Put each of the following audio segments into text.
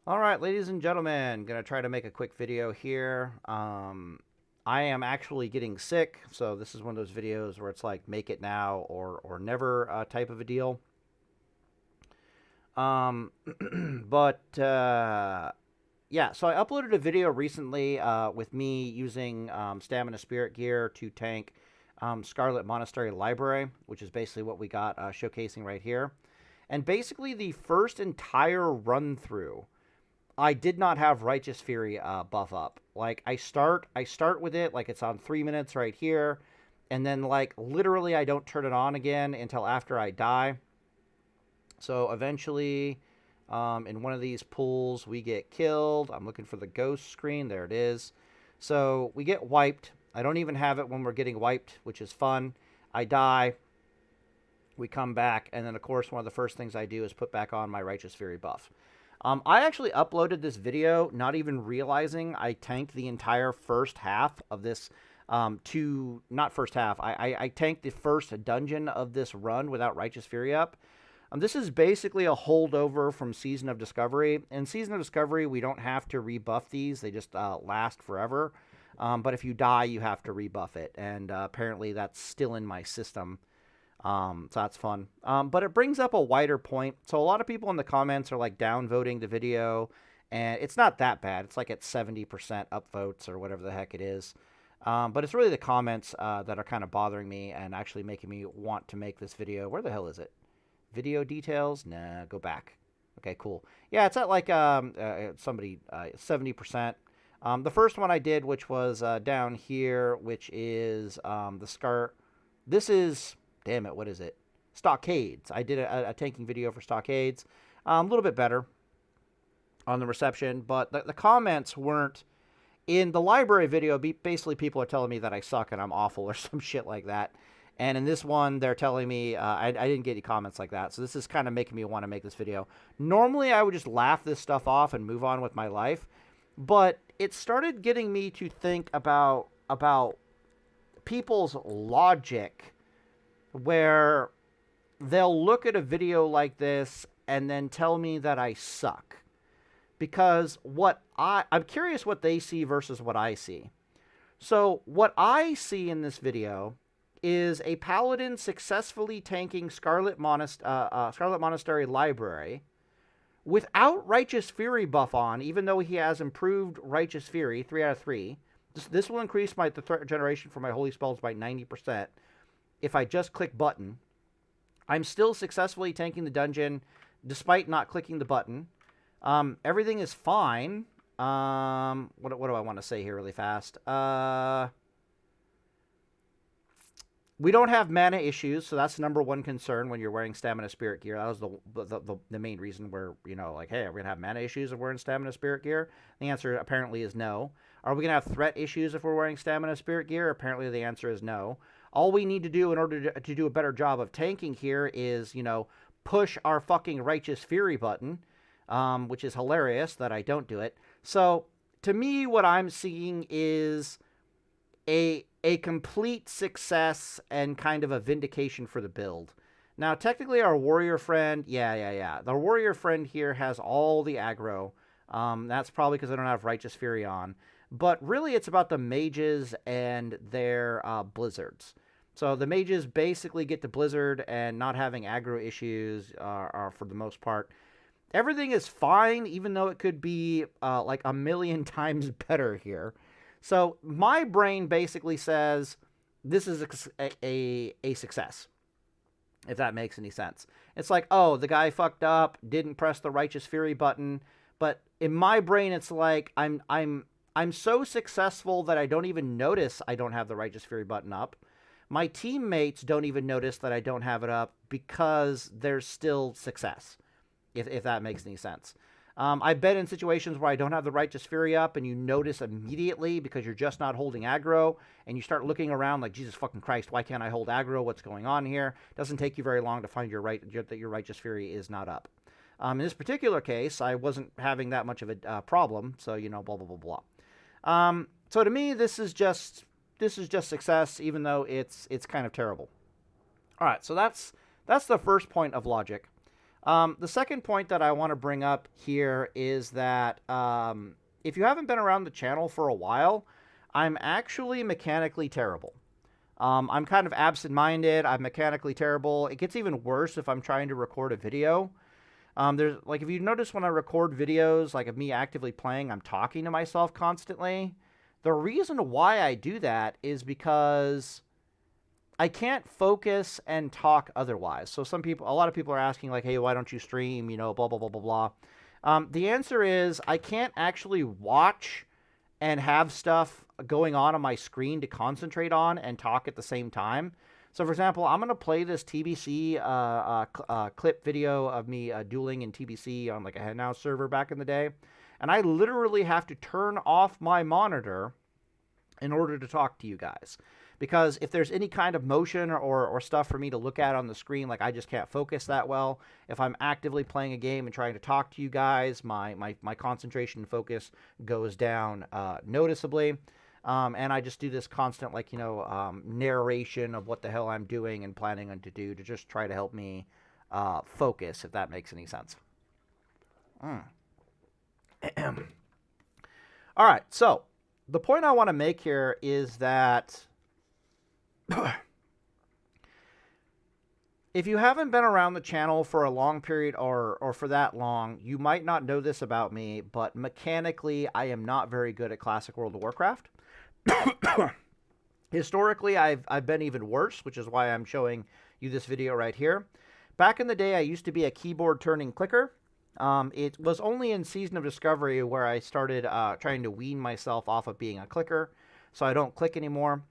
All right, ladies and gentlemen, gonna try to make a quick video here. I am actually getting sick, so this is one of those videos where it's like make it now or never type of a deal. Um, but yeah, so I uploaded a video recently with me using Stamina Spirit Gear to tank Scarlet Monastery Library, which is basically what we got showcasing right here. And basically the first entire run through, I did not have Righteous Fury buff up. Like I start with it like it's on 3 minutes right here, and then like literally I don't turn it on again until after I die. So eventually, in one of these pools, we get killed. I'm looking for the ghost screen. There it is. So we get wiped. I don't even have it when we're getting wiped, which is fun. I die. We come back, and then of course one of the first things I do is put back on my Righteous Fury buff. I actually uploaded this video not even realizing I tanked the entire first half of this not first half. I tanked the first dungeon of this run without Righteous Fury up. This is basically a holdover from Season of Discovery. In Season of Discovery, we don't have to rebuff these. They just last forever. But if you die, you have to rebuff it. And apparently that's still in my system. So that's fun. But it brings up a wider point. So a lot of people in the comments are like downvoting the video. And it's not that bad. It's like at 70% upvotes or whatever the heck it is. But it's really the comments that are kind of bothering me and actually making me want to make this video. Where the hell is it? Video details? Nah, go back. Okay, cool. Yeah, it's at like 70%. The first one I did, which was down here, which is the Scar. This is, damn it, what is it? Stockades. I did a tanking video for Stockades. A little bit better on the reception, but the comments weren't. In the library video, basically people are telling me that I suck and I'm awful or some shit like that. And in this one, they're telling me I didn't get any comments like that. So this is kind of making me want to make this video. Normally, I would just laugh this stuff off and move on with my life. But it started getting me to think about people's logic, where they'll look at a video like this and then tell me that I suck. Because I'm curious what they see versus what I see. So what I see in this video is a paladin successfully tanking Scarlet Monastery Library without Righteous Fury buff on, even though he has improved Righteous Fury 3 out of 3. This will increase the threat generation for my holy spells by 90%. If I just click button, I'm still successfully tanking the dungeon despite not clicking the button. Everything is fine. What do I want to say here really fast? We don't have mana issues, so that's the number one concern when you're wearing Stamina Spirit Gear. That was the main reason where, like, hey, are we going to have mana issues if we're wearing Stamina Spirit Gear? The answer apparently is no. Are we going to have threat issues if we're wearing Stamina Spirit Gear? Apparently the answer is no. All we need to do in order to do a better job of tanking here is, push our fucking Righteous Fury button, which is hilarious that I don't do it. So, to me, what I'm seeing is a complete success and kind of a vindication for the build. Now, technically, our warrior friend, yeah. The warrior friend here has all the aggro. That's probably because I don't have Righteous Fury on. But really, it's about the mages and their blizzards. So the mages basically get the blizzard, and not having aggro issues are for the most part. Everything is fine, even though it could be like a million times better here. So my brain basically says this is a success, if that makes any sense. It's like, oh, the guy fucked up, didn't press the Righteous Fury button, but in my brain it's like I'm so successful that I don't even notice I don't have the Righteous Fury button up. My teammates don't even notice that I don't have it up because there's still success, if that makes any sense. I've been in situations where I don't have the Righteous Fury up, and you notice immediately because you're just not holding aggro, and you start looking around like, Jesus fucking Christ, why can't I hold aggro? What's going on here? It doesn't take you very long to find that your Righteous Fury is not up. In this particular case, I wasn't having that much of a problem, so, blah, blah, blah, blah. So to me, this is just success, even though it's kind of terrible. All right, so that's the first point of logic. The second point that I want to bring up here is that if you haven't been around the channel for a while, I'm actually mechanically terrible. I'm kind of absent-minded. I'm mechanically terrible. It gets even worse if I'm trying to record a video. There's like, if you notice when I record videos, like of me actively playing, I'm talking to myself constantly. The reason why I do that is because I can't focus and talk otherwise. So a lot of people are asking like, hey, why don't you stream? You know, blah, blah, blah, blah, blah. The answer is I can't actually watch and have stuff going on my screen to concentrate on and talk at the same time. So, for example, I'm going to play this TBC clip video of me dueling in TBC on like a henhouse server back in the day. And I literally have to turn off my monitor in order to talk to you guys. Because if there's any kind of motion or stuff for me to look at on the screen, like I just can't focus that well. If I'm actively playing a game and trying to talk to you guys, my concentration and focus goes down noticeably. And I just do this constant, like, narration of what the hell I'm doing and planning on to do to just try to help me focus, if that makes any sense. All right, so the point I want to make here is that if you haven't been around the channel for a long period or for that long, you might not know this about me, but mechanically, I am not very good at Classic World of Warcraft. Historically, I've been even worse, which is why I'm showing you this video right here. Back in the day, I used to be a keyboard-turning clicker. It was only in Season of Discovery where I started trying to wean myself off of being a clicker, so I don't click anymore.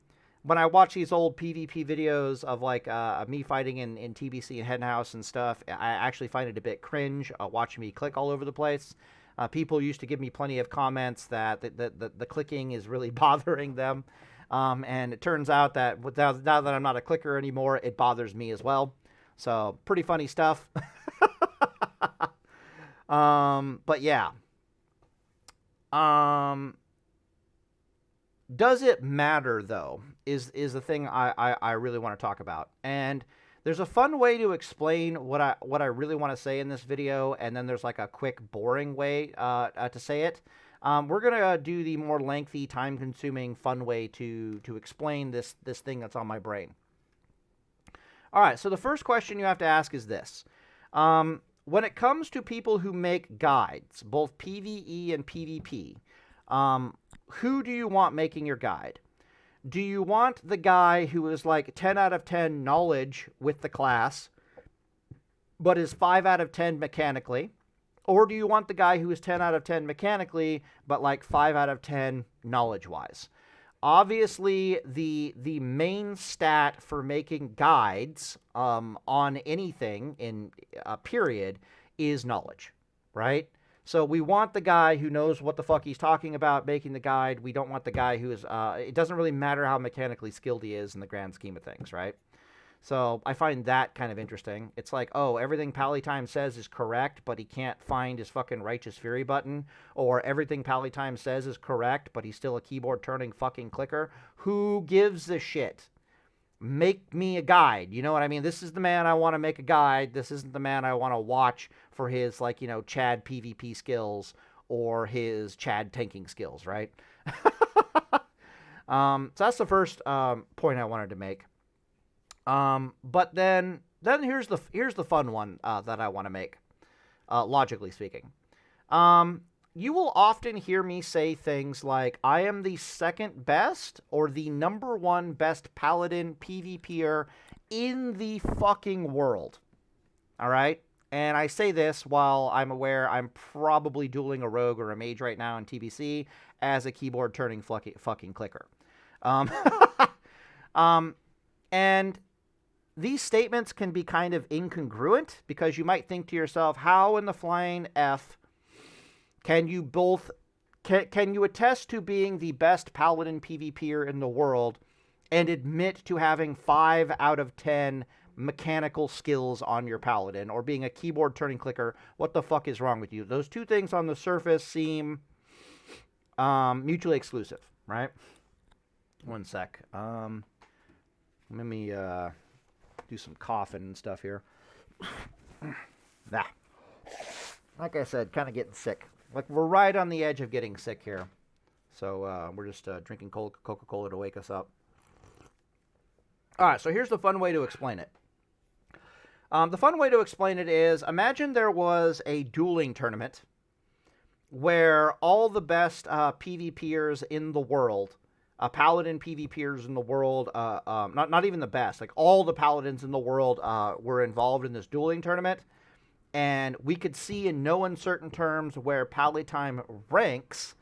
When I watch these old PvP videos of like me fighting in TBC and henhouse and stuff, I actually find it a bit cringe watching me click all over the place. People used to give me plenty of comments that the clicking is really bothering them. And it turns out that now that I'm not a clicker anymore, it bothers me as well. So pretty funny stuff. But yeah. Does it matter, though, is the thing I really want to talk about. And there's a fun way to explain what I really want to say in this video, and then there's like a quick, boring way to say it. We're going to do the more lengthy, time-consuming, fun way to explain this thing that's on my brain. All right, so the first question you have to ask is this. When it comes to people who make guides, both PvE and PvP, who do you want making your guide? Do you want the guy who is like 10 out of 10 knowledge with the class, but is 5 out of 10 mechanically? Or do you want the guy who is 10 out of 10 mechanically, but like 5 out of 10 knowledge-wise? Obviously, the main stat for making guides on anything in a period is knowledge, right? So we want the guy who knows what the fuck he's talking about making the guide. We don't want the guy who is, it doesn't really matter how mechanically skilled he is in the grand scheme of things, right? So I find that kind of interesting. It's like, oh, everything Pallytime says is correct, but he can't find his fucking Righteous Fury button. Or everything Pallytime says is correct, but he's still a keyboard-turning fucking clicker. Who gives a shit? Make me a guide. You know what I mean? This is the man I want to make a guide. This isn't the man I want to watch for his, like, Chad PvP skills or his Chad tanking skills, right? So that's the first point I wanted to make. But then here's the fun one that I want to make, logically speaking. You will often hear me say things like, I am the second best or the number one best Paladin PvPer in the fucking world. All right? And I say this while I'm aware I'm probably dueling a rogue or a mage right now in TBC as a keyboard-turning fucking clicker. And these statements can be kind of incongruent because you might think to yourself, how in the flying F can you both, can you attest to being the best Paladin PvPer in the world and admit to having 5 out of 10 mechanical skills on your Paladin or being a keyboard turning clicker? What the fuck is wrong with you? Those two things on the surface seem mutually exclusive, right? One sec. Let me do some coughing and stuff here. Nah. Like I said, kind of getting sick. Like, we're right on the edge of getting sick here. So we're just drinking Coca-Cola to wake us up. All right, so here's the fun way to explain it. The fun way to explain it is, imagine there was a dueling tournament where all the best PvPers in the world, Paladin PvPers in the world, not even the best, like all the Paladins in the world were involved in this dueling tournament. And we could see in no uncertain terms where Pallytime ranks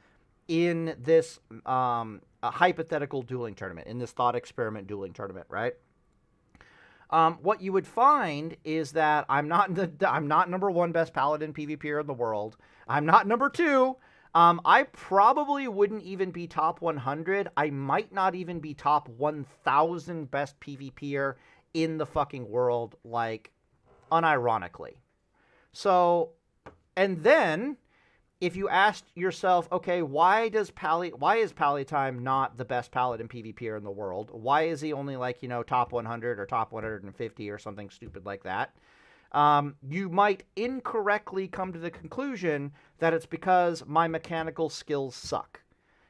in this hypothetical dueling tournament, in this thought experiment dueling tournament, right? What you would find is that I'm not number one best Paladin PvPer in the world. I'm not number two. I probably wouldn't even be top 100. I might not even be top 1,000 best PvPer in the fucking world, like, unironically. So, and then, if you asked yourself, okay, why is Pallytime not the best Paladin PvPer in the world? Why is he only, like, top 100 or top 150 or something stupid like that? You might incorrectly come to the conclusion that it's because my mechanical skills suck.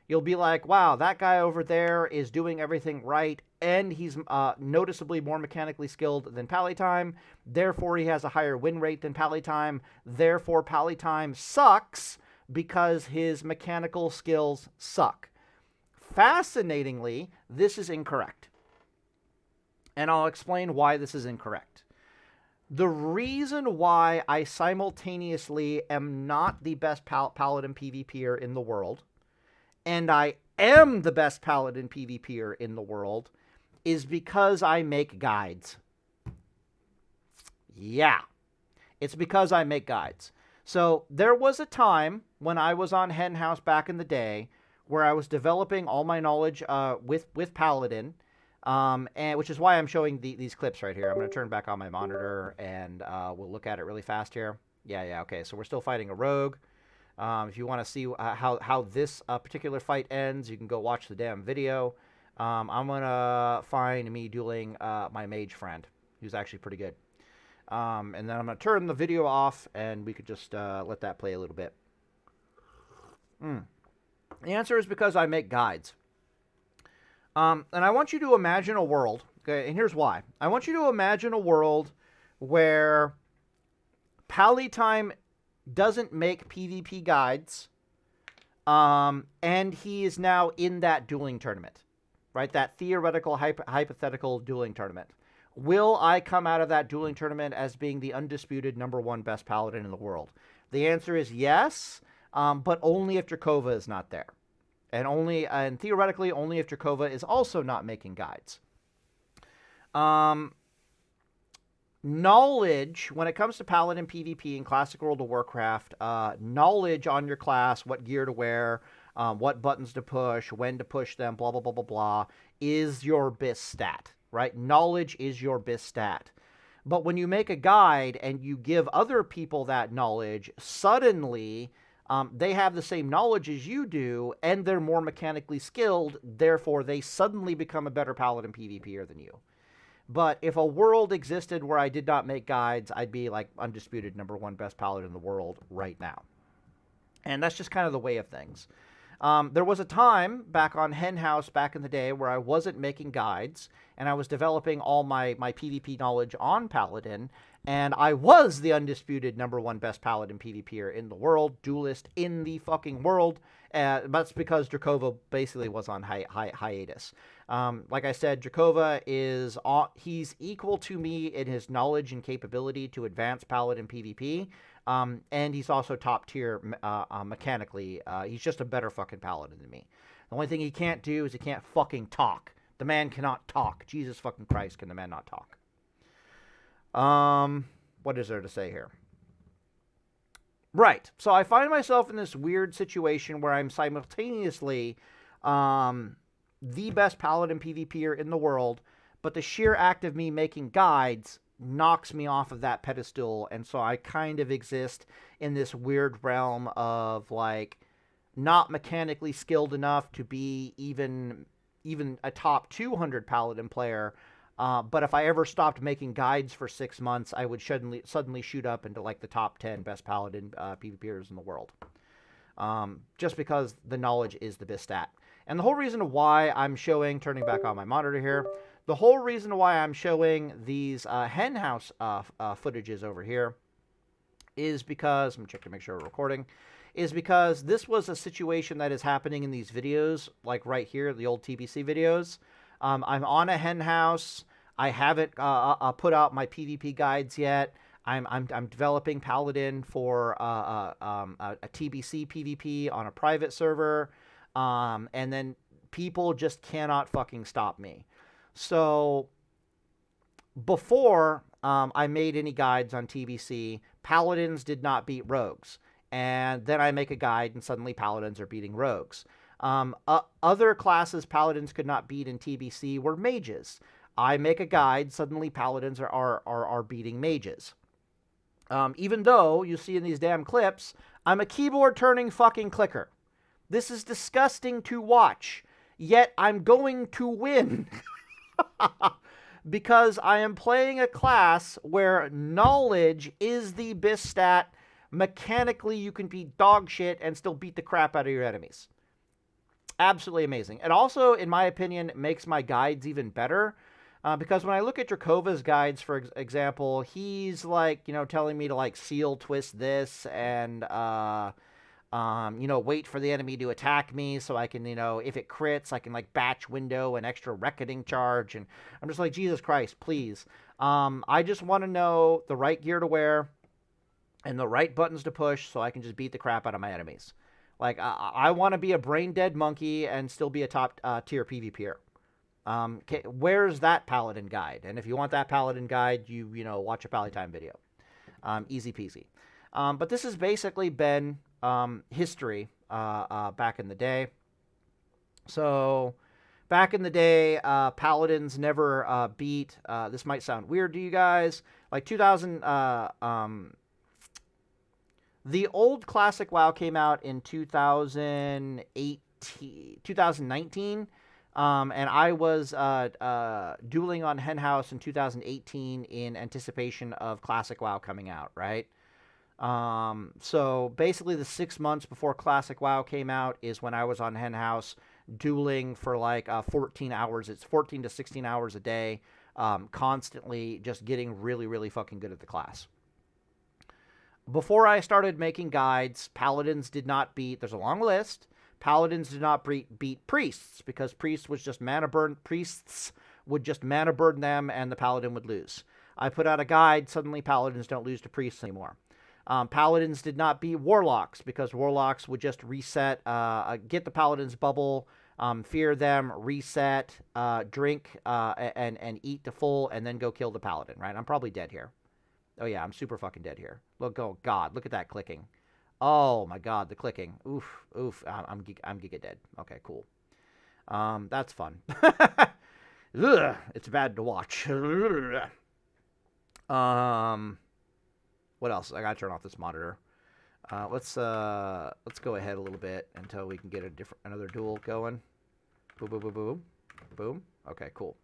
You'll be like, wow, that guy over there is doing everything right, and he's noticeably more mechanically skilled than Pallytime. Therefore, he has a higher win rate than Pallytime. Therefore, Pallytime sucks because his mechanical skills suck. Fascinatingly, this is incorrect. And I'll explain why this is incorrect. The reason why I simultaneously am not the best Paladin PvPer in the world, and I am the best Paladin PvPer in the world, is because I make guides. Yeah, it's because I make guides. So there was a time when I was on Henhouse back in the day where I was developing all my knowledge with Paladin, and which is why I'm showing these clips right here. I'm going to turn back on my monitor, and we'll look at it really fast here. Yeah, okay. So we're still fighting a rogue. If you want to see how this particular fight ends, you can go watch the damn video. I'm going to find me dueling my mage friend, who's actually pretty good. And then I'm going to turn the video off, and we could just let that play a little bit. The answer is because I make guides. And I want you to imagine a world, okay, and here's why. I want you to imagine a world where Pallytime doesn't make PvP guides, and he is now in that dueling tournament, right? That theoretical, hypothetical dueling tournament. Will I come out of that dueling tournament as being the undisputed number one best Paladin in the world? The answer is yes, but only if Drakova is not there. And theoretically, only if Drakova is also not making guides. Knowledge, when it comes to Paladin PvP in Classic World of Warcraft, knowledge on your class, what gear to wear, what buttons to push, when to push them, blah, blah, blah, blah, blah, is your BIS stat, right? Knowledge is your BIS stat. But when you make a guide and you give other people that knowledge, suddenly they have the same knowledge as you do, and they're more mechanically skilled, therefore they suddenly become a better Paladin PvPer than you. But if a world existed where I did not make guides, I'd be like undisputed number one best Paladin in the world right now. And that's just kind of the way of things. There was a time back on Henhouse back in the day where I wasn't making guides, and I was developing all my PvP knowledge on Paladin, and I was the undisputed number one best Paladin PvPer in the world, duelist in the fucking world. That's because Drakova basically was on hiatus. Like I said, Drakova he's equal to me in his knowledge and capability to advance Paladin PvP. And he's also top tier mechanically. He's just a better fucking Paladin than me. The only thing he can't do is he can't fucking talk. The man cannot talk. Jesus fucking Christ, can the man not talk? What is there to say here? Right. So I find myself in this weird situation where I'm simultaneously the best Paladin PvPer in the world, but the sheer act of me making guides knocks me off of that pedestal, and so I kind of exist in this weird realm of, like, not mechanically skilled enough to be even a top 200 Paladin player, But if I ever stopped making guides for 6 months, I would suddenly shoot up into like the top 10 best Paladin PvPers in the world. Just because the knowledge is the best stat. And the whole reason why I'm showing, turning back on my monitor here, the whole reason why I'm showing these henhouse footages over here is because, I'm checking to make sure we're recording, is because this was a situation that is happening in these videos, like right here, the old TBC videos. I'm on a henhouse. I haven't put out my PvP guides yet. I'm developing Paladin for a TBC PvP on a private server, and then people just cannot fucking stop me. So before I made any guides on TBC, Paladins did not beat rogues. And then I make a guide, and suddenly Paladins are beating rogues. Other classes Paladins could not beat in TBC were mages. I make a guide, suddenly Paladins are beating mages. Even though, you see in these damn clips, I'm a keyboard-turning fucking clicker. This is disgusting to watch, yet I'm going to win. Because I am playing a class where knowledge is the best stat. Mechanically, you can be dog shit and still beat the crap out of your enemies. Absolutely amazing. It also, in my opinion, makes my guides even better. Because when I look at Dracova's guides, for example, he's like, telling me to like seal twist this and, wait for the enemy to attack me so I can, if it crits, I can like batch window an extra reckoning charge. And I'm just like, Jesus Christ, please. I just want to know the right gear to wear and the right buttons to push so I can just beat the crap out of my enemies. Like, I want to be a brain-dead monkey and still be a top-tier PvPer. Where's that Paladin guide? And if you want that Paladin guide, you watch a Pallytime video. Easy peasy. But this has basically been history back in the day. So, back in the day, Paladins never beat, this might sound weird to you guys, like 2000... the old classic WoW came out in 2019, and I was dueling on Henhouse in 2018 in anticipation of classic WoW coming out, right? So basically the 6 months before classic WoW came out is when I was on Henhouse dueling for like 14 hours. It's 14 to 16 hours a day, constantly just getting really, really fucking good at the class. Before I started making guides, Paladins did not beat, there's a long list, Paladins did not beat Priests, because Priests would just mana burn them, and the Paladin would lose. I put out a guide, suddenly Paladins don't lose to Priests anymore. Paladins did not beat Warlocks, because Warlocks would just reset, get the Paladin's bubble, fear them, reset, drink, and eat to full, and then go kill the Paladin, right? I'm probably dead here. Oh, yeah, I'm super fucking dead here. Look, oh, God, look at that clicking. Oh, my God, the clicking. Oof, oof, I'm giga dead. Okay, cool. That's fun. Ugh, it's bad to watch. What else? I gotta turn off this monitor. Let's go ahead a little bit until we can get another duel going. Boom, boom, boom, boom. Boom. Okay, cool.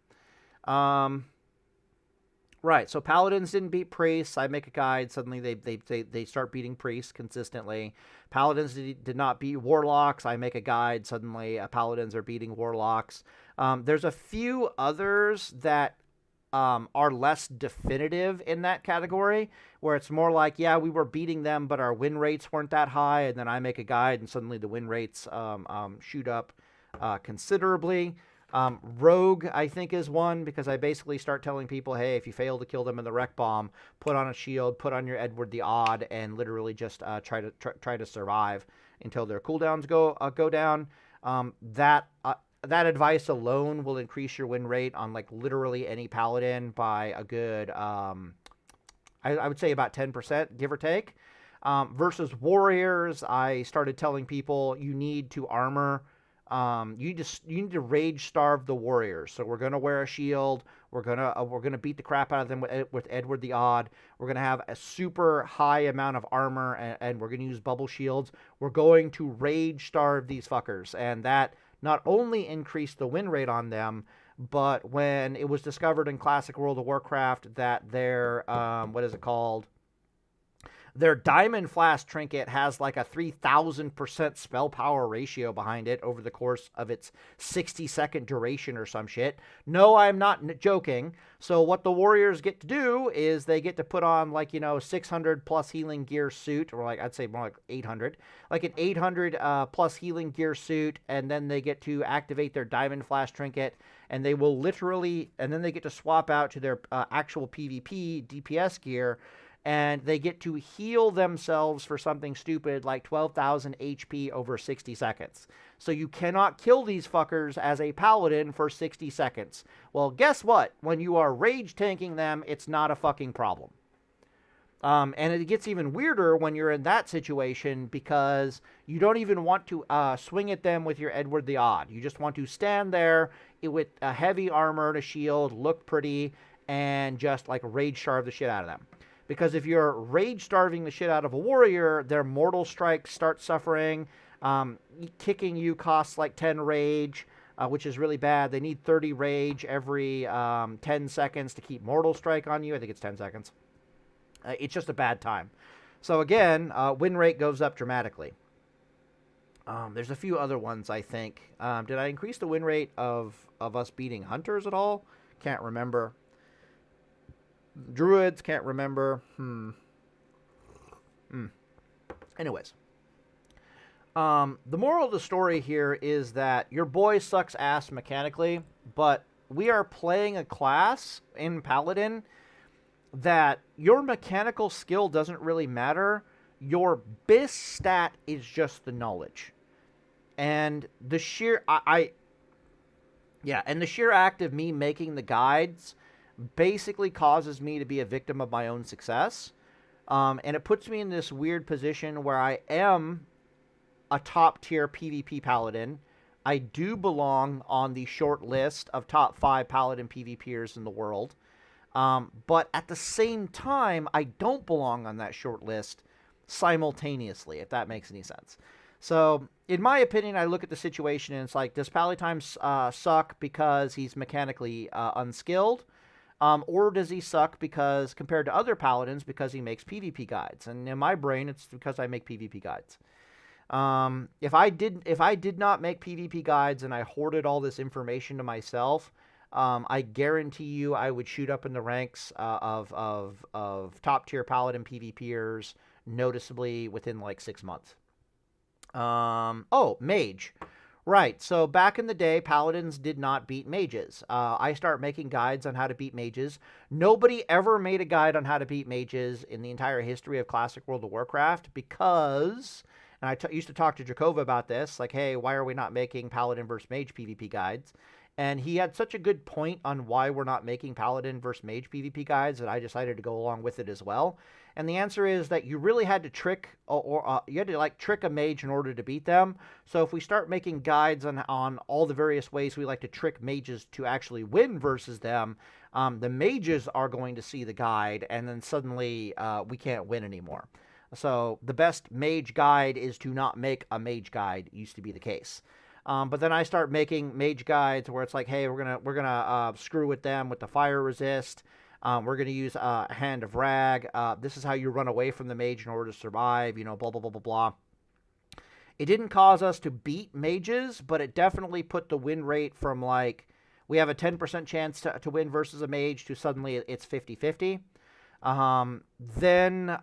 Right, so Paladins didn't beat Priests. I make a guide. Suddenly they start beating Priests consistently. Paladins did not beat Warlocks. I make a guide. Suddenly Paladins are beating Warlocks. There's a few others that are less definitive in that category, where it's more like, yeah, we were beating them, but our win rates weren't that high, and then I make a guide, and suddenly the win rates shoot up considerably. Rogue, I think, is one, because I basically start telling people, hey, if you fail to kill them in the wreck bomb, put on a shield, put on your Edward the Odd, and literally just try to survive until their cooldowns go down. That advice alone will increase your win rate on like literally any Paladin by a good, I would say about 10%, give or take. Versus Warriors, I started telling people you need to armor. You need to rage starve the Warriors. So we're gonna wear a shield. We're gonna beat the crap out of them with Edward the Odd. We're gonna have a super high amount of armor, and we're gonna use bubble shields. We're going to rage starve these fuckers, and that not only increased the win rate on them, but when it was discovered in Classic World of Warcraft that their, what is it called? Their Diamond Flask trinket has like a 3,000% spell power ratio behind it over the course of its 60-second duration or some shit. No, I'm not joking. So what the warriors get to do is they get to put on like, 600 plus healing gear suit, or like I'd say more like 800, like an 800 plus healing gear suit, and then they get to activate their Diamond Flask trinket, and they will literally, and then they get to swap out to their actual PvP DPS gear, and they get to heal themselves for something stupid like 12,000 HP over 60 seconds. So you cannot kill these fuckers as a paladin for 60 seconds. Well, guess what? When you are rage tanking them, it's not a fucking problem. And it gets even weirder when you're in that situation because you don't even want to swing at them with your Edward the Odd. You just want to stand there with a heavy armor and a shield, look pretty, and just like rage starve the shit out of them. Because if you're rage starving the shit out of a warrior, their mortal strikes start suffering. Kicking you costs like 10 rage, which is really bad. They need 30 rage every 10 seconds to keep mortal strike on you. I think it's 10 seconds. It's just a bad time. So again, win rate goes up dramatically. There's a few other ones, I think. Did I increase the win rate of us beating hunters at all? Can't remember. Druids, can't remember. Anyways. The moral of the story here is that your boy sucks ass mechanically, but we are playing a class in Paladin that your mechanical skill doesn't really matter. Your BIS stat is just the knowledge. And the sheer... and the sheer act of me making the guides basically causes me to be a victim of my own success. And it puts me in this weird position where I am a top-tier PvP Paladin. I do belong on the short list of top 5 Paladin PvPers in the world. But at the same time, I don't belong on that short list simultaneously, if that makes any sense. So, in my opinion, I look at the situation and it's like, does Pallytime suck because he's mechanically unskilled? Or does he suck because, compared to other paladins, because he makes PvP guides? And in my brain, it's because I make PvP guides. If I did not make PvP guides and I hoarded all this information to myself, I guarantee you I would shoot up in the ranks of top tier paladin PvPers noticeably within like 6 months. Mage. Right, so back in the day, paladins did not beat mages. I start making guides on how to beat mages. Nobody ever made a guide on how to beat mages in the entire history of Classic World of Warcraft because, and I used to talk to Jakova about this, like, hey, why are we not making paladin versus mage PvP guides? And he had such a good point on why we're not making paladin versus mage PvP guides that I decided to go along with it as well. And the answer is that you really had to trick, you had to like trick a mage in order to beat them. So if we start making guides on all the various ways we like to trick mages to actually win versus them, the mages are going to see the guide, and then suddenly we can't win anymore. So the best mage guide is to not make a mage guide. It used to be the case. But then I start making mage guides where it's like, hey, we're gonna screw with them with the fire resist. We're going to use Hand of Rag. This is how you run away from the mage in order to survive, blah, blah, blah, blah, blah. It didn't cause us to beat mages, but it definitely put the win rate from like, we have a 10% chance to win versus a mage to suddenly it's 50-50. Then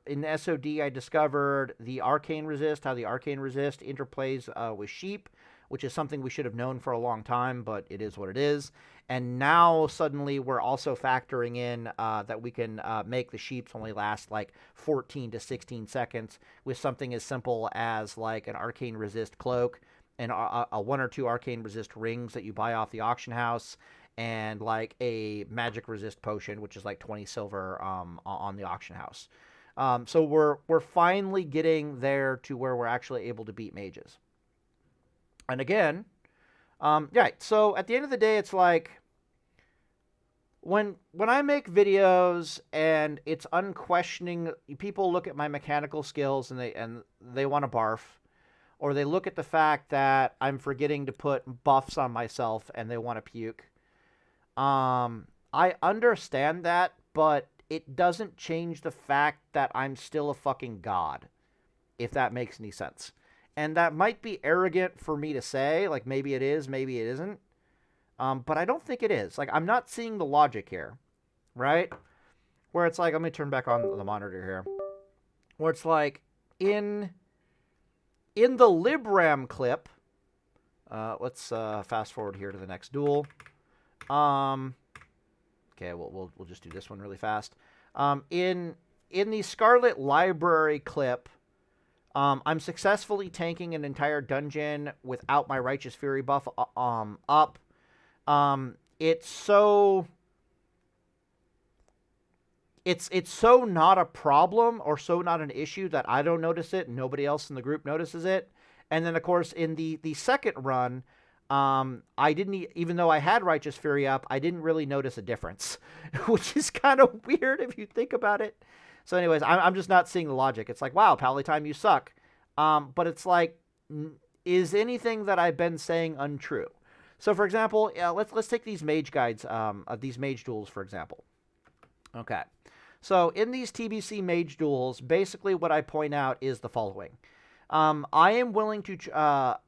in SOD, I discovered the Arcane Resist, how the Arcane Resist interplays with Sheep, which is something we should have known for a long time, but it is what it is. And now suddenly we're also factoring in that we can make the sheeps only last like 14 to 16 seconds with something as simple as like an Arcane Resist cloak and a 1 or 2 Arcane Resist rings that you buy off the auction house, and like a Magic Resist potion, which is like 20 silver on the auction house. So we're finally getting there to where we're actually able to beat mages. And again, so at the end of the day, it's like, when I make videos and it's unquestioning, people look at my mechanical skills and they want to barf, or they look at the fact that I'm forgetting to put buffs on myself and they want to puke. I understand that, but it doesn't change the fact that I'm still a fucking god, if that makes any sense. And that might be arrogant for me to say, like maybe it is, maybe it isn't. But I don't think it is. Like, I'm not seeing the logic here, right? Where it's like, let me turn back on the monitor here. Where it's like, in the Libram clip, let's fast forward here to the next duel. Okay, we'll just do this one really fast. In the Scarlet Library clip, I'm successfully tanking an entire dungeon without my Righteous Fury buff up. It's so not a problem or so not an issue that I don't notice it and nobody else in the group notices it. And then, of course, in the second run, I didn't, even though I had Righteous Fury up, I didn't really notice a difference, which is kind of weird if you think about it. So anyways, I'm just not seeing the logic. It's like, wow, Pallytime, you suck. But it's like, is anything that I've been saying untrue? So, for example, let's take these mage guides, these mage duels, for example. Okay. So, in these TBC mage duels, basically what I point out is the following. I am willing to...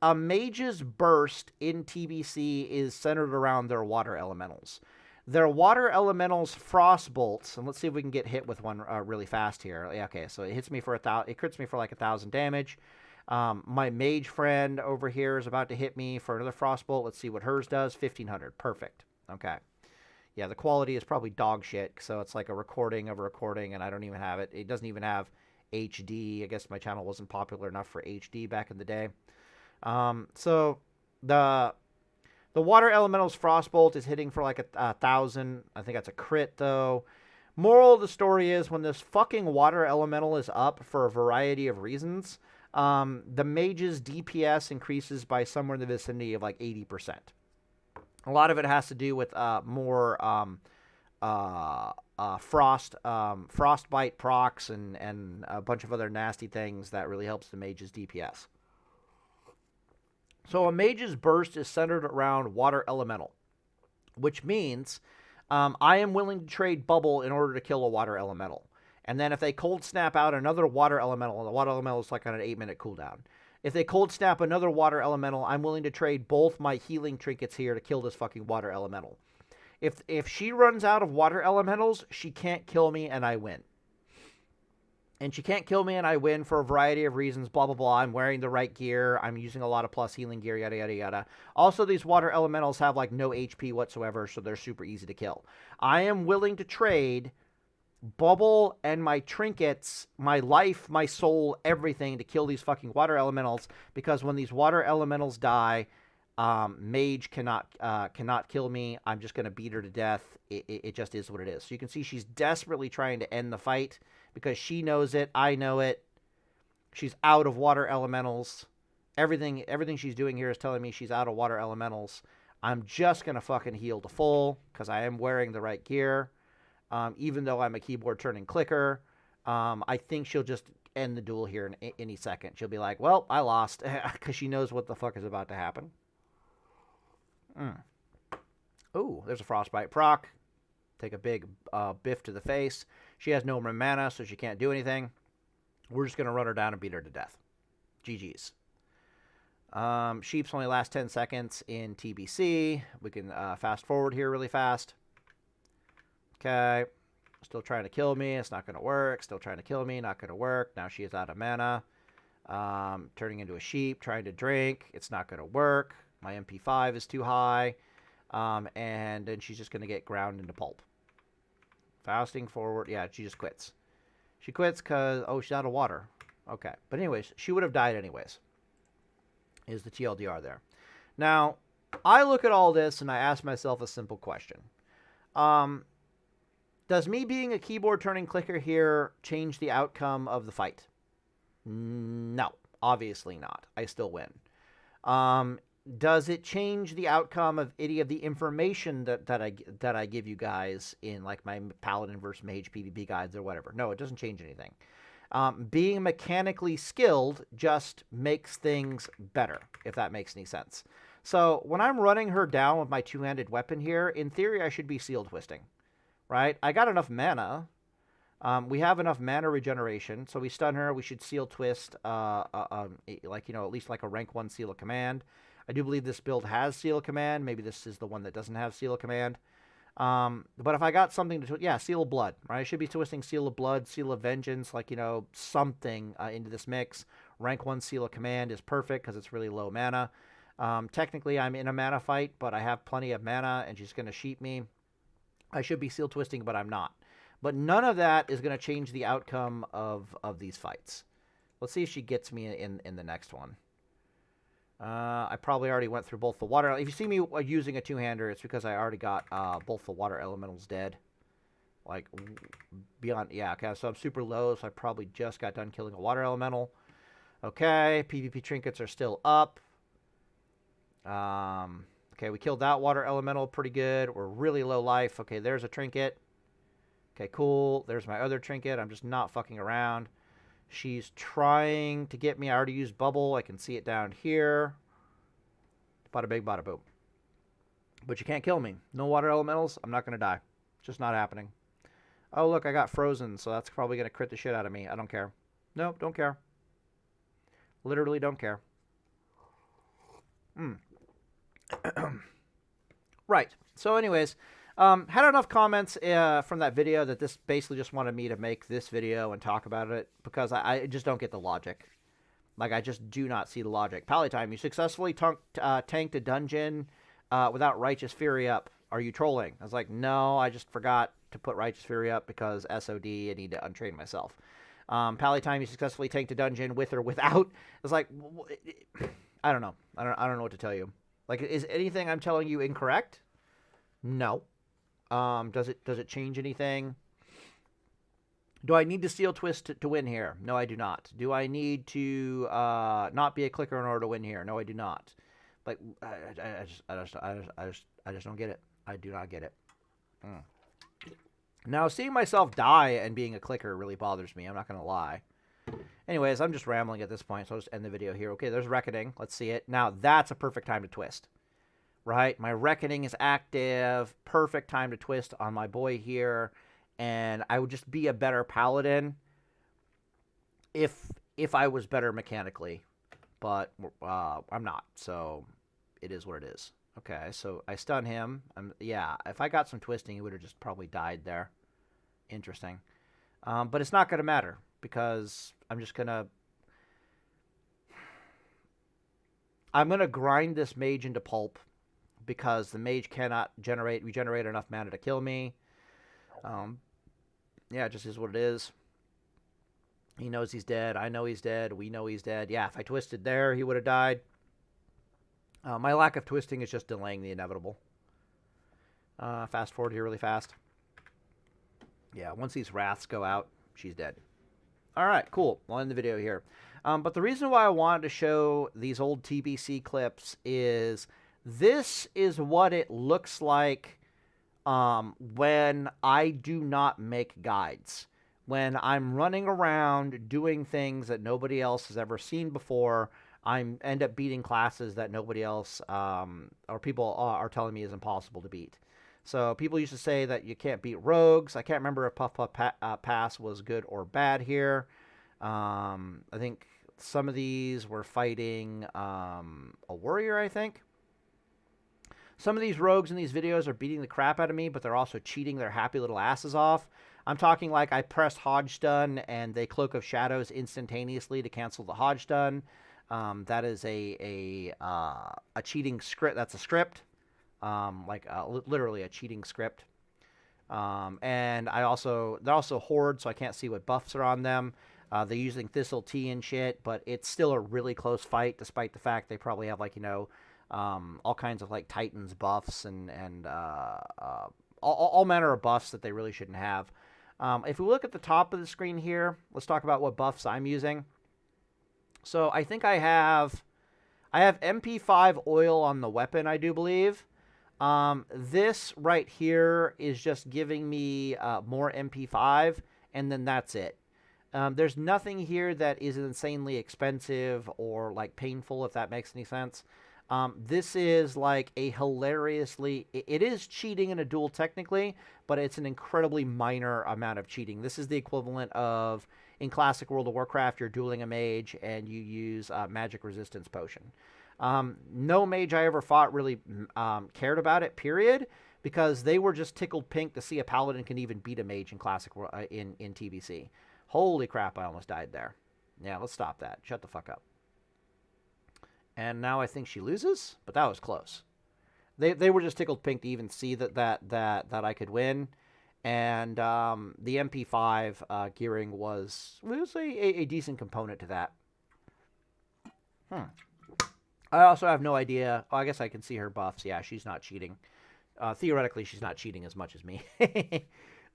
a mage's burst in TBC is centered around their water elementals. Their water elementals frost bolts, and let's see if we can get hit with one really fast here. Yeah, okay, so it hits me for it crits me for like 1,000 damage. My mage friend over here is about to hit me for another frost bolt. Let's see what hers does. 1,500. Perfect. Okay. Yeah, the quality is probably dog shit, so it's like a recording of a recording, and I don't even have it. It doesn't even have HD. I guess my channel wasn't popular enough for HD back in the day. So the water elemental's frostbolt is hitting for like 1,000. I think that's a crit though. Moral of the story is when this fucking water elemental is up for a variety of reasons, the mage's DPS increases by somewhere in the vicinity of like 80%. A lot of it has to do with more frostbite procs and a bunch of other nasty things that really helps the mage's DPS. So a mage's burst is centered around water elemental, which means I am willing to trade bubble in order to kill a water elemental. And then if they cold snap out another water elemental, and the water elemental is like on an 8-minute cooldown. If they cold snap another water elemental, I'm willing to trade both my healing trinkets here to kill this fucking water elemental. If she runs out of water elementals, she can't kill me and I win. And she can't kill me and I win for a variety of reasons, blah, blah, blah. I'm wearing the right gear. I'm using a lot of plus healing gear, yada, yada, yada. Also, these water elementals have like no HP whatsoever, so they're super easy to kill. I am willing to trade bubble and my trinkets, my life, my soul, everything to kill these fucking water elementals, because when these water elementals die, mage cannot kill me. I'm just going to beat her to death. It just is what it is. So you can see she's desperately trying to end the fight because she knows it. I know it. She's out of water elementals. Everything she's doing here is telling me she's out of water elementals. I'm just going to fucking heal to full because I am wearing the right gear. Even though I'm a keyboard turning clicker, I think she'll just end the duel here in any second. She'll be like, well, I lost, because she knows what the fuck is about to happen. Ooh, there's a frostbite proc. Take a big biff to the face. She has no mana, so she can't do anything. We're just going to run her down and beat her to death. GG's. Sheeps only last 10 seconds in TBC. We can fast forward here really fast. Okay. Still trying to kill me. It's not going to work. Still trying to kill me. Not going to work. Now she is out of mana. Turning into a sheep. Trying to drink. It's not going to work. My MP5 is too high. And then she's just going to get ground into pulp. Fasting forward. Yeah, she just quits. She quits because, oh, she's out of water. Okay. But anyways, she would have died anyways. Is the TLDR there. Now, I look at all this and I ask myself a simple question. Does me being a keyboard turning clicker here change the outcome of the fight? No, obviously not. I still win. Does it change the outcome of any of the information that I give you guys in like my Paladin versus Mage PvP guides or whatever? No, it doesn't change anything. Being mechanically skilled just makes things better, if that makes any sense. So when I'm running her down with my two-handed weapon here, in theory, I should be seal twisting, right? I got enough mana. We have enough mana regeneration, so we stun her. We should seal twist, like, you know, at least like a rank 1 seal of command. I do believe this build has seal of command. Maybe this is the one that doesn't have seal of command. But if I got something to, yeah, seal of blood, right? I should be twisting seal of blood, seal of vengeance, like, you know, something into this mix. Rank 1 seal of command is perfect because it's really low mana. Technically, I'm in a mana fight, but I have plenty of mana, and she's going to sheep me. I should be seal twisting, but I'm not. But none of that is going to change the outcome of these fights. Let's see if she gets me in the next one. I probably already went through both the water. If you see me using a two-hander, it's because I already got both the water elementals dead. Like, beyond... Yeah, okay, so I'm super low, so I probably just got done killing a water elemental. Okay, PvP trinkets are still up. Okay, we killed that water elemental pretty good. We're really low life. Okay, there's a trinket. Okay, cool. There's my other trinket. I'm just not fucking around. She's trying to get me. I already used bubble. I can see it down here. Bada big, bada boom. But you can't kill me. No water elementals. I'm not going to die. It's just not happening. Oh, look, I got frozen, so that's probably going to crit the shit out of me. I don't care. Nope, don't care. Literally don't care. Right. So anyways, had enough comments from that video that this basically just wanted me to make this video and talk about it because I just don't get the logic. Like, I just do not see the logic. Pallytime, you successfully tanked a dungeon without Righteous Fury up. Are you trolling? I was like, no, I just forgot to put Righteous Fury up because SOD, I need to untrain myself. Pallytime, you successfully tanked a dungeon with or without. It's like, I don't know. I don't know what to tell you. Like, is anything I'm telling you incorrect? No. Does it change anything? Do I need to seal twist to win here? No, I do not. Do I need to not be a clicker in order to win here? No, I do not. Like, I just don't get it. I do not get it. Now, seeing myself die and being a clicker really bothers me. I'm not gonna lie. Anyways, I'm just rambling at this point, so I'll just end the video here. Okay, there's Reckoning. Let's see it. Now, that's a perfect time to twist. Right? My Reckoning is active. Perfect time to twist on my boy here. And I would just be a better Paladin if I was better mechanically. But I'm not, so it is what it is. Okay, so I stun him. Yeah, if I got some twisting, he would have just probably died there. Interesting. But it's not going to matter because I'm going to grind this mage into pulp because the mage cannot regenerate enough mana to kill me. Yeah, it just is what it is. He knows he's dead. I know he's dead. We know he's dead. Yeah, if I twisted there, he would have died. My lack of twisting is just delaying the inevitable. Fast forward here really fast. Yeah, once these wraths go out, she's dead. All right, cool. We'll end the video here. But the reason why I wanted to show these old TBC clips is this is what it looks like when I do not make guides. When I'm running around doing things that nobody else has ever seen before, I end up beating classes that nobody else or people are telling me is impossible to beat. So people used to say that you can't beat rogues. I can't remember if Puff Puff Pass was good or bad here. I think some of these were fighting a warrior, I think. Some of these rogues in these videos are beating the crap out of me, but they're also cheating their happy little asses off. I'm talking like I pressed Hodge Stun and they Cloak of Shadows instantaneously to cancel the Hodge Stun. That is a cheating script. That's a script. Literally a cheating script. And they're also Horde, so I can't see what buffs are on them. They're using Thistle Tea and shit, but it's still a really close fight, despite the fact they probably have, like, you know, all kinds of, like, Titans buffs and all manner of buffs that they really shouldn't have. If we look at the top of the screen here, let's talk about what buffs I'm using. So I think I have MP5 oil on the weapon, I do believe. This right here is just giving me more MP5, and then that's it. There's nothing here that is insanely expensive or like painful, if that makes any sense. This is like a hilariously, it is cheating in a duel technically, but it's an incredibly minor amount of cheating. This is the equivalent of, in classic World of Warcraft, you're dueling a mage and you use a magic resistance potion. No mage I ever fought really cared about it, period, because they were just tickled pink to see a paladin can even beat a mage in classic in TBC. Holy crap, I almost died there. Yeah, let's stop that. Shut the fuck up. And now I think she loses, but that was close. They were just tickled pink to even see that I could win. And the MP5 gearing was a decent component to that. I also have no idea. Oh, I guess I can see her buffs. Yeah, she's not cheating. Theoretically, she's not cheating as much as me.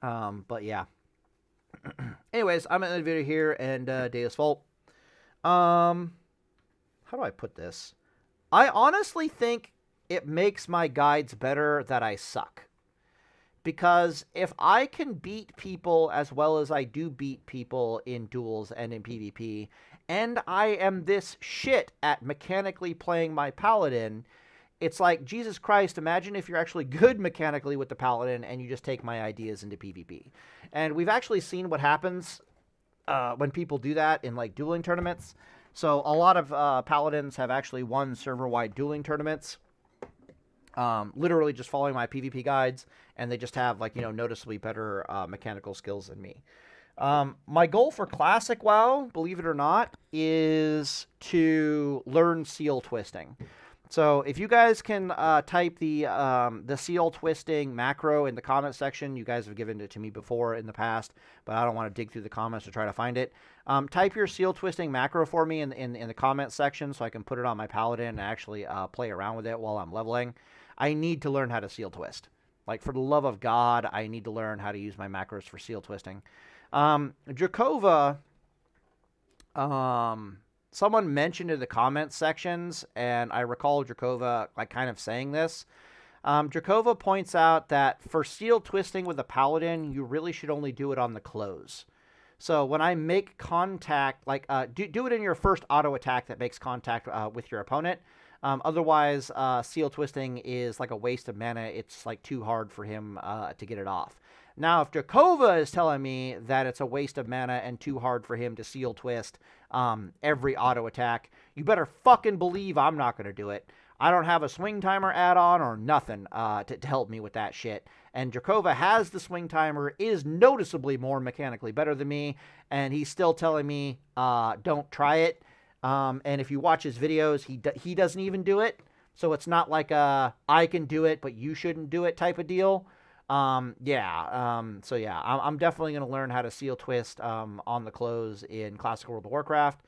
But yeah. Anyways, I'm in the video here, and Deus Vult. How do I put this? I honestly think it makes my guides better that I suck. Because if I can beat people as well as I do beat people in duels and in PvP, and I am this shit at mechanically playing my paladin, it's like, Jesus Christ, imagine if you're actually good mechanically with the paladin and you just take my ideas into PvP. And we've actually seen what happens when people do that in like dueling tournaments. So a lot of paladins have actually won server-wide dueling tournaments. Literally just following my PvP guides, and they just have, like, noticeably better mechanical skills than me. My goal for Classic WoW, believe it or not, is to learn seal twisting. So if you guys can type the seal twisting macro in the comment section, you guys have given it to me before in the past, but I don't want to dig through the comments to try to find it. Type your seal twisting macro for me in the comment section so I can put it on my paladin and actually play around with it while I'm leveling. I need to learn how to seal twist. Like, for the love of God, I need to learn how to use my macros for seal twisting. Drakova, someone mentioned in the comments sections, and I recall Drakova like kind of saying this. Drakova points out that for seal twisting with a paladin, you really should only do it on the close. So when I make contact, like do it in your first auto attack that makes contact with your opponent. Otherwise, seal twisting is like a waste of mana. It's like too hard for him to get it off. Now, if Drakova is telling me that it's a waste of mana and too hard for him to seal twist every auto attack, you better fucking believe I'm not going to do it. I don't have a swing timer add-on or nothing to help me with that shit. And Drakova has the swing timer, is noticeably more mechanically better than me, and he's still telling me don't try it. And if you watch his videos, he doesn't even do it. So it's not like I can do it, but you shouldn't do it type of deal. So yeah, I'm definitely going to learn how to seal twist on the close in Classic World of Warcraft.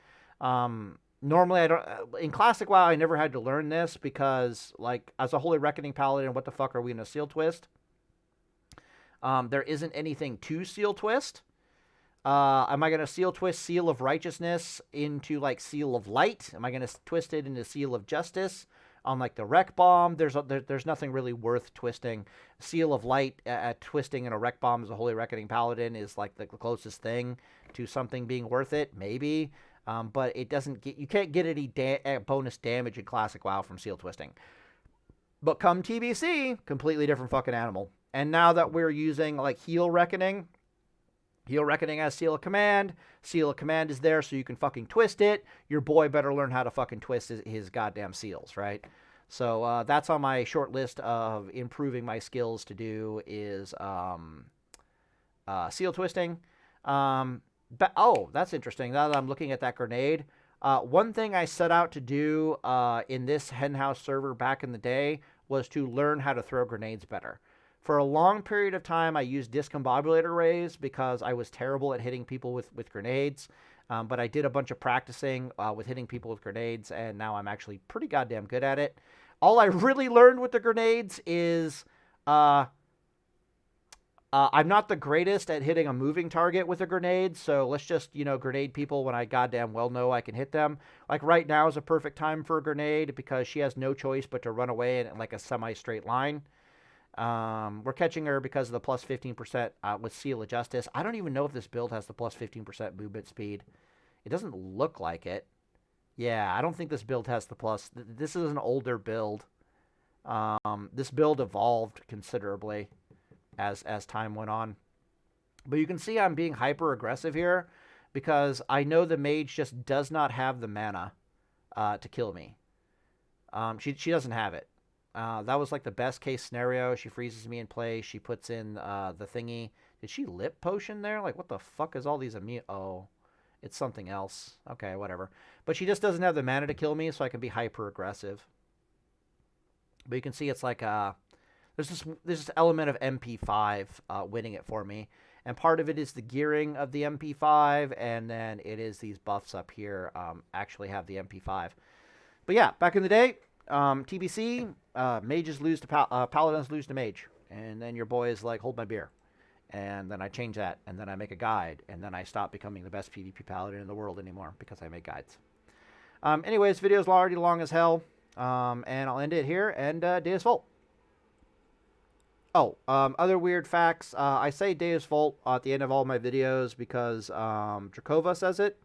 Normally, I don't. In Classic WoW, I never had to learn this because, like, as a Holy Reckoning Paladin, what the fuck are we going to seal twist? There isn't anything to seal twist. Am I going to seal twist Seal of Righteousness into, like, Seal of Light? Am I going to twist it into Seal of Justice on, like, the Wreck Bomb? There's nothing really worth twisting. Seal of Light twisting in a Wreck Bomb as a Holy Reckoning Paladin is, like, the closest thing to something being worth it, maybe. But it doesn't get, you can't get any bonus damage in Classic WoW from seal twisting. But come TBC, completely different fucking animal. And now that we're using, like, Heal Reckoning has Seal of Command. Seal of Command is there so you can fucking twist it. Your boy better learn how to fucking twist his goddamn seals, right? So that's on my short list of improving my skills to do is seal twisting. But, oh, that's interesting. Now that I'm looking at that grenade, one thing I set out to do in this henhouse server back in the day was to learn how to throw grenades better. For a long period of time, I used discombobulator rays because I was terrible at hitting people with grenades. But I did a bunch of practicing with hitting people with grenades, and now I'm actually pretty goddamn good at it. All I really learned with the grenades is I'm not the greatest at hitting a moving target with a grenade, so let's just, grenade people when I goddamn well know I can hit them. Like, right now is a perfect time for a grenade because she has no choice but to run away in, like, a semi-straight line. We're catching her because of the plus 15% with Seal of Justice. I don't even know if this build has the plus 15% movement speed. It doesn't look like it. Yeah, I don't think this build has the plus. This is an older build. This build evolved considerably as time went on. But you can see I'm being hyper aggressive here because I know the mage just does not have the mana to kill me. She doesn't have it. That was like the best case scenario. She freezes me in place. She puts in the thingy. Did she lip potion there? Like, what the fuck is all these immune... Oh, it's something else. Okay, whatever. But she just doesn't have the mana to kill me, so I can be hyper aggressive. But you can see it's like there's this element of MP5 winning it for me. And part of it is the gearing of the MP5, and then it is these buffs up here actually have the MP5. But yeah, back in the day, TBC, mages lose to paladins lose to mage, and then your boy is like, hold my beer, and then I change that, and then I make a guide, and then I stop becoming the best PvP paladin in the world anymore because I make guides. Anyways, video's already long as hell, and I'll end it here. And Deus Vult. Oh, other weird facts. I say Deus Vult at the end of all my videos because Drakova says it.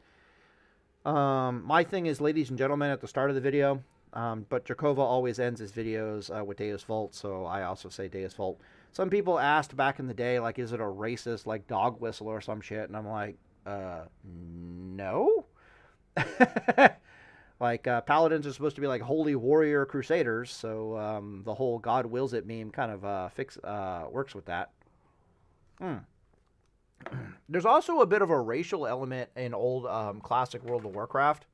My thing is ladies and gentlemen at the start of the video, but Drakova always ends his videos with Deus Vult, so I also say Deus Vult. Some people asked back in the day, like, is it a racist, like, dog whistle or some shit? And I'm like, no. Like, paladins are supposed to be like holy warrior crusaders, so the whole God wills it meme kind of works with that. There's also a bit of a racial element in old classic World of Warcraft.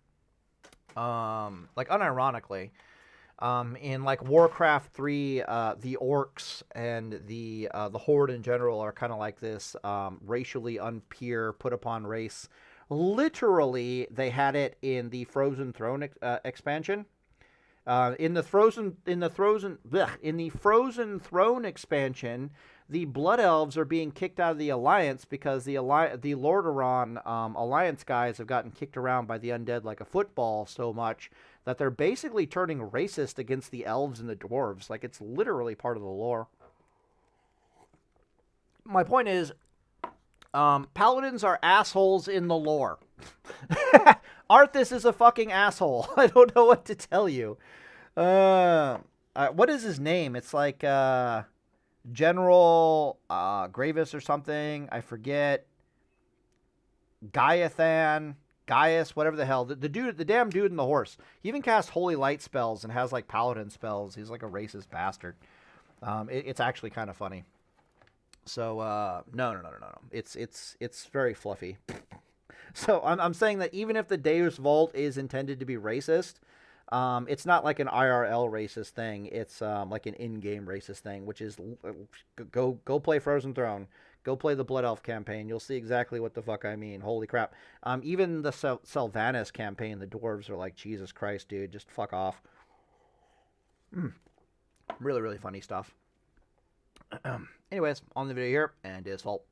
Like, unironically, in like Warcraft 3, the orcs and the Horde in general are kind of like this racially unpure, put upon race. Literally, they had it in the Frozen Throne expansion. In the Frozen Throne expansion, the Blood Elves are being kicked out of the Alliance because the Lordaeron Alliance guys have gotten kicked around by the undead like a football so much that they're basically turning racist against the elves and the dwarves. Like, it's literally part of the lore. My point is, paladins are assholes in the lore. Arthas is a fucking asshole. I don't know what to tell you. What is his name? It's like General Gravis or something. I forget. Gaius, whatever the hell. The dude, the damn dude in the horse. He even casts holy light spells and has like paladin spells. He's like a racist bastard. It's actually kind of funny. So no. It's very fluffy. So I'm saying that even if the Deus Vult is intended to be racist, it's not like an IRL racist thing. It's like an in-game racist thing, which is go play Frozen Throne. Go play the Blood Elf campaign. You'll see exactly what the fuck I mean. Holy crap. Even the Sylvanas campaign, the dwarves are like, Jesus Christ, dude, just fuck off. Really, really funny stuff. Anyways, on the video here, and Deus Vult.